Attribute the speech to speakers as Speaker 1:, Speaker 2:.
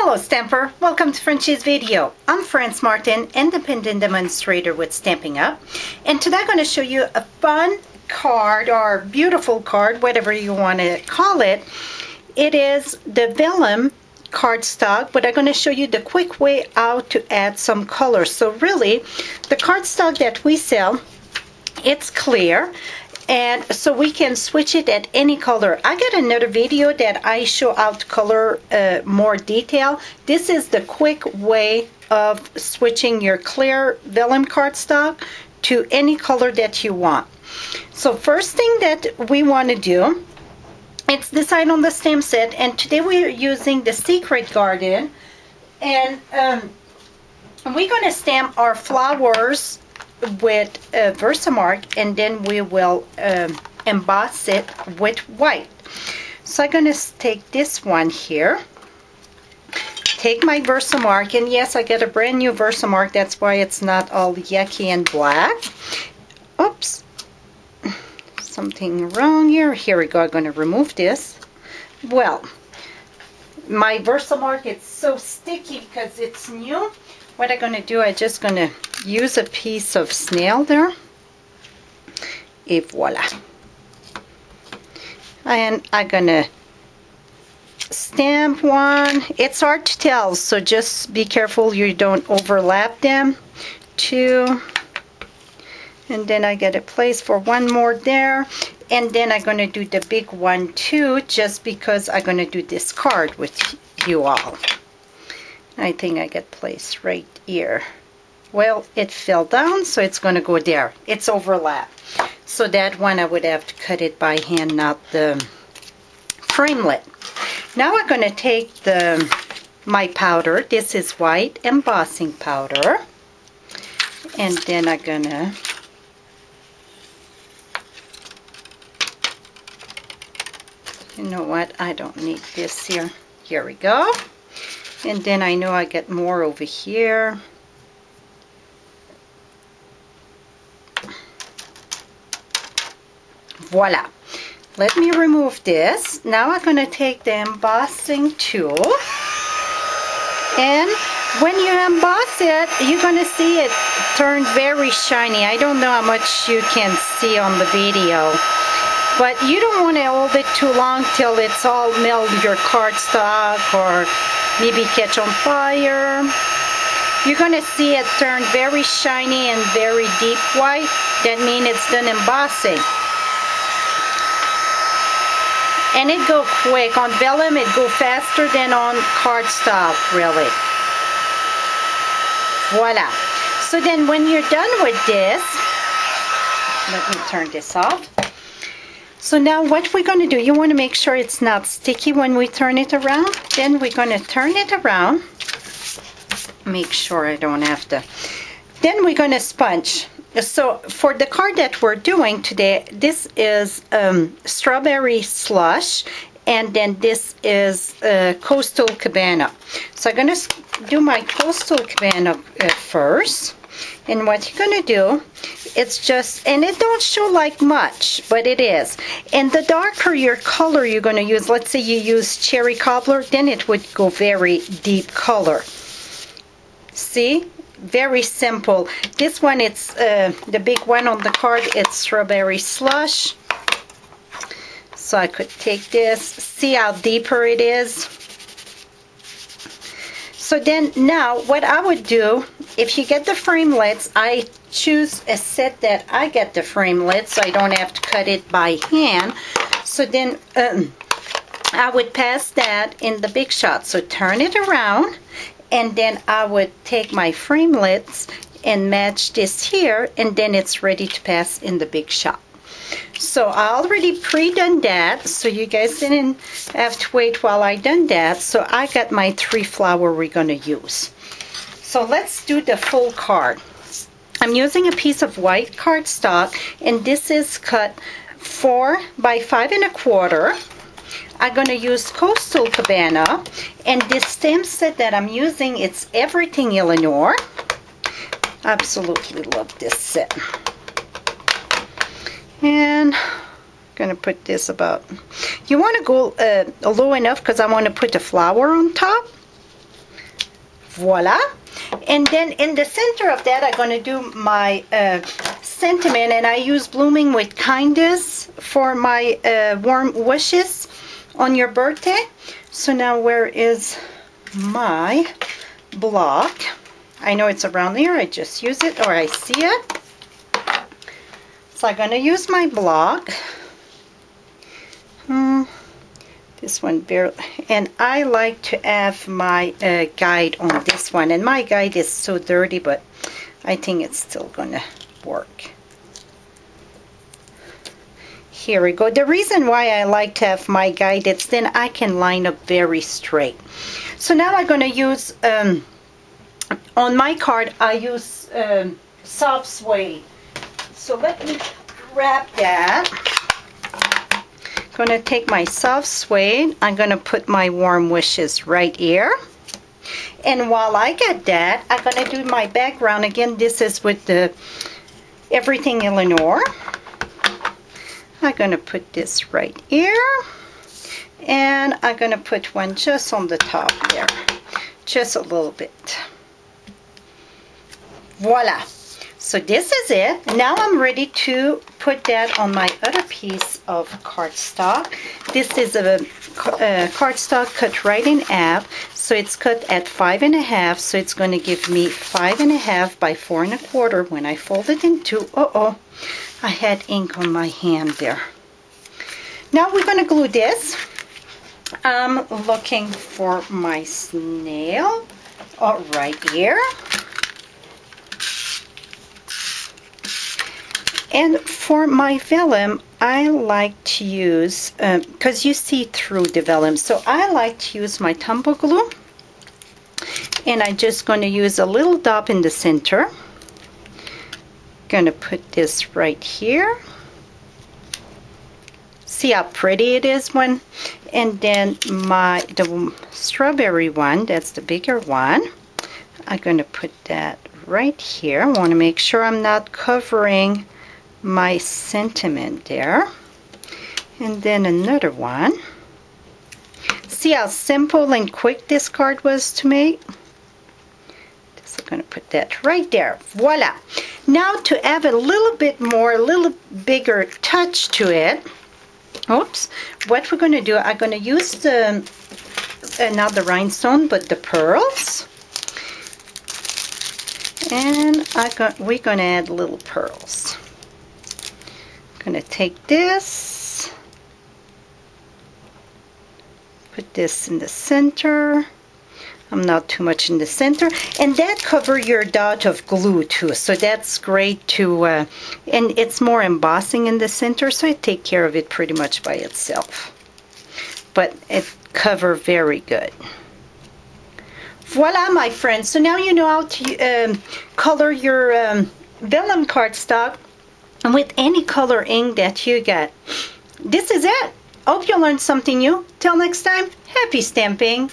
Speaker 1: Hello Stamper, welcome to Frenchie's video. I'm Frances Martin, independent demonstrator with Stampin' Up! And today I'm going to show you a fun card or beautiful card, whatever you want to call it. It is the Vellum cardstock, but I'm going to show you the quick way out to add some color. So really, the cardstock that we sell, it's clear. And so we can switch it at any color. I got another video that I show how to color more detail. This is the quick way of switching your clear vellum cardstock to any color that you want. So first thing that we want to do, it's decide on the stamp set, and today we're using the Secret Garden, and we're going to stamp our flowers with Versamark, and then we will emboss it with white. So I'm going to take this one here, take my Versamark, and yes, I got a brand new Versamark, that's why it's not all yucky and black. Oops, something wrong here. Here we go. I'm going to remove this. Well, my Versamark, it's so sticky because it's new. What I'm going to do, I'm just going to use a piece of snail there. Et voila. And I'm going to stamp one. It's hard to tell, so just be careful you don't overlap them. Two. And then I get a place for one more there. And then I'm going to do the big one too, just because I'm going to do this card with you all. I think I get placed right here. Well, it fell down, so it's going to go there. It's overlap. So that one I would have to cut it by hand, not the framelit. Now I'm going to take my powder. This is white embossing powder. And then I'm going to you know what? I don't need this here. Here we go. And then I know I get more over here. Voila. Let me remove this. Now I'm going to take the embossing tool. And when you emboss it, you're going to see it turn very shiny. I don't know how much you can see on the video. But you don't want to hold it too long till it's all melt your cardstock or maybe catch on fire. You're going to see it turn very shiny and very deep white. That means it's done embossing. And it go quick. On vellum it go faster than on cardstock, really. Voila. So then when you're done with this, let me turn this off. So now what we're going to do, you want to make sure it's not sticky when we turn it around. Then we're going to turn it around. Make sure I don't have to. Then we're going to sponge. So for the card that we're doing today, this is strawberry slush. And then this is Coastal Cabana. So I'm going to do my Coastal Cabana first. And what you're going to do, it's just, and it don't show like much, but it is. And the darker your color you're going to use, let's say you use cherry cobbler, then it would go very deep color. See? Very simple. This one, it's the big one on the card, it's strawberry slush. So I could take this, see how deeper it is. So then now what I would do, if you get the framelits, I choose a set that I get the framelits so I don't have to cut it by hand. So then I would pass that in the big shot. So turn it around, and then I would take my framelits and match this here, and then it's ready to pass in the big shot. So I already pre-done that, so you guys didn't have to wait while I done that. So I got my 3 flower we're going to use. So let's do the full card. I'm using a piece of white cardstock, and this is cut 4 by 5 1/4. I'm going to use Coastal Cabana, and this stamp set that I'm using, it's Everything Illinois. Absolutely love this set. And I'm going to put this about, you want to go low enough because I want to put the flower on top. Voila. And then in the center of that, I'm going to do my sentiment, and I use Blooming with Kindness for my warm wishes on your birthday. So now where is my block? I know it's around here. I just use it, or I see it. So I'm going to use my block. This one barely, and I like to have my guide on this one, and my guide is so dirty, but I think it's still gonna work. Here we go. The reason why I like to have my guide is then I can line up very straight. So now I'm gonna use on my card I use soft suede. So let me grab that. Going to take my soft suede. I'm going to put my warm wishes right here. And while I get that, I'm going to do my background again. This is with the Everything Eleanor. I'm going to put this right here. And I'm going to put one just on the top there. Just a little bit. Voila. So this is it. Now I'm ready to put that on my other piece of cardstock. This is a cardstock cut right in half. So it's cut at 5.5. So it's going to give me 5.5 by 4.25 when I fold it in two. I had ink on my hand there. Now we're going to glue this. I'm looking for my snail. Right here. And for my vellum, I like to use, because you see through the vellum, so I like to use my tumble glue. And I'm just going to use a little dot in the center. Going to put this right here. See how pretty it is when, and then the strawberry one, that's the bigger one. I'm going to put that right here. I want to make sure I'm not covering my sentiment there. And then another one. See how simple and quick this card was to make? Just going to put that right there. Voila. Now to add a little bit more, a little bigger touch to it. Oops. What we're going to do, I'm going to use the not the rhinestone, but the pearls. And we're going to add little pearls. I'm going to take this, put this in the center. I'm not too much in the center, and that covers your dot of glue too, so that's great to and it's more embossing in the center, so it takes care of it pretty much by itself, but it covers very good. Voila, my friends. So now you know how to color your vellum cardstock with any color ink that you get. This is it. Hope you learned something new. Till next time, happy stamping.